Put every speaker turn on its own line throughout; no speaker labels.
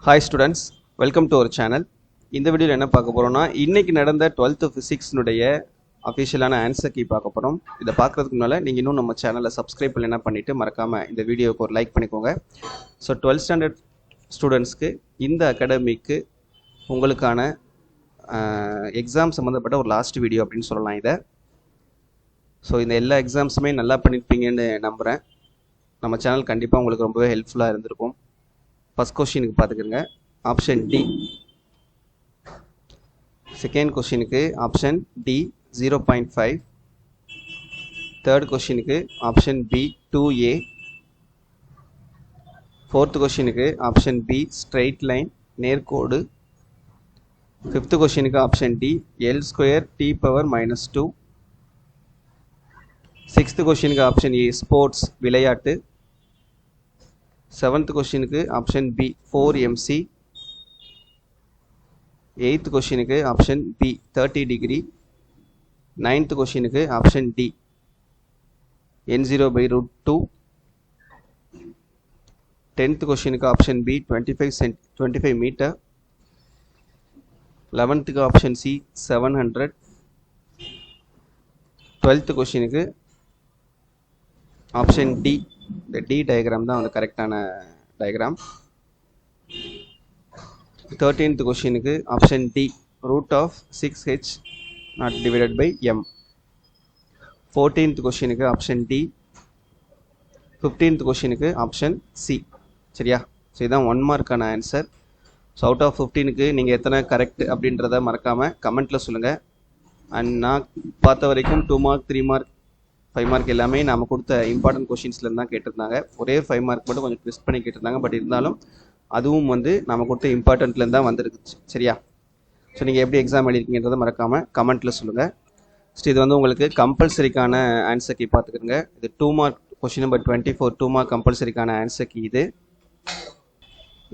Hi students, welcome to our channel. இந்த வீடியோல என்ன பார்க்க போறோம்னா இன்னைக்கு நடந்த 12th physics னுடைய அபிஷியலான ஆன்சர் கீ பார்க்க போறோம். இத பார்க்கிறதுக்கு முன்னால நீங்க இன்னும் நம்ம சேனலை சப்ஸ்கிரைப் பண்ணலனா பண்ணிட்டு மறக்காம இந்த வீடியோக்கு ஒரு லைக் பண்ணிக்கோங்க. ஸோ 12th ஸ்டாண்டர்ட் ஸ்டூடெண்ட்ஸ்க்கு இந்த அகாடமிக்கு உங்களுக்கான எக்ஸாம் சம்மந்தப்பட்ட ஒரு லாஸ்ட் வீடியோ அப்படின்னு சொல்லலாம் இதை. ஸோ இந்த எல்லா எக்ஸாம்ஸுமே நல்லா பண்ணியிருப்பீங்கன்னு நம்புகிறேன். நம்ம சேனல் கண்டிப்பாக உங்களுக்கு ரொம்பவே ஹெல்ப்ஃபுல்லாக இருந்திருக்கும். ஃபர்ஸ்ட் கொஸ்டினுக்கு பார்த்துக்கிறங்க, ஆப்ஷன் டி. செகண்ட் கொஸ்டினுக்கு ஆப்ஷன் டி 0.5. தேர்ட் கொஸ்டினுக்கு ஆப்ஷன் பி 2A. ஃபோர்த் கொஸ்டினுக்கு ஆப்ஷன் பி ஸ்ட்ரெயிட் லைன் நேர்கோடு. ஃபிஃப்த் கொஸ்டினுக்கு option D L² T⁻⁻2. Sixth கொஸ்டினுக்கு ஆப்ஷன் ஏ ஸ்போர்ட்ஸ் விளையாட்டு. செவன்த் கொஸ்டினுக்கு ஆப்ஷன் பி 4MC. எயித்து கொஸ்டினுக்கு ஆப்ஷன் பி 30 டிகிரி. நைன்த் கொஸ்டினுக்கு ஆப்ஷன் டி N0/√2. 10th கொஸ்டினுக்கு option B 25 metre. 11th option C 700. 12th கொஸ்டினுக்கு option D, இந்த D diagram தான் வந்து கரெக்டான டயக்ராம். 13th கொஸ்டினுக்கு ஆப்ஷன் டி √6h⁻m. 14th கொஸ்டினுக்கு ஆப்ஷன் டி. 15th கொஸ்டினுக்கு ஆப்ஷன் சி. சரியா? ஸோ இதுதான் 1 மார்க்கான ஆன்சர். ஸோ அவுட் ஆஃப் 15க்கு நீங்கள் எத்தனை கரெக்ட் அப்படின்றத மறக்காமல் கமெண்ட்டில் சொல்லுங்கள். அண்ட் நான் பார்த்த வரைக்கும் 2 மார்க் 3 மார்க் 5 மார்க் எல்லாமே நம்ம கொடுத்த இம்பார்ட்டன்ட் கொஷின்ஸ்லேருந்து தான் கேட்டிருந்தாங்க. ஒரே 5 மார்க் மட்டும் கொஞ்சம் ட்விஸ்ட் பண்ணி கேட்டிருந்தாங்க. பட் இருந்தாலும் அதுவும் வந்து நம்ம கொடுத்த இம்பார்ட்டன்ட்லேருந்து தான் வந்துருக்குச்சு. சரியா? ஸோ நீங்கள் எப்படி எக்ஸாம் எழுதிருக்கீங்கன்றதை மறக்காமல் கமெண்ட்டில் சொல்லுங்கள். ஸோ இது வந்து உங்களுக்கு கம்பல்சரிக்கான ஆன்சர் கீ பார்த்துக்கிறங்க. இது 2 மார்க் கொஷின் நம்பர் 24 2 மார்க் கம்பல்சரிக்கான ஆன்சர் கீ இது.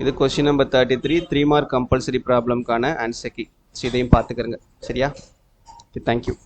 இது கொஷின் நம்பர் 33 3 மார்க் கம்பல்சரி ப்ராப்ளம்கான ஆன்சர் கீ. ஸோ இதையும் பார்த்துக்கிறங்க. சரியா? தேங்க்யூ.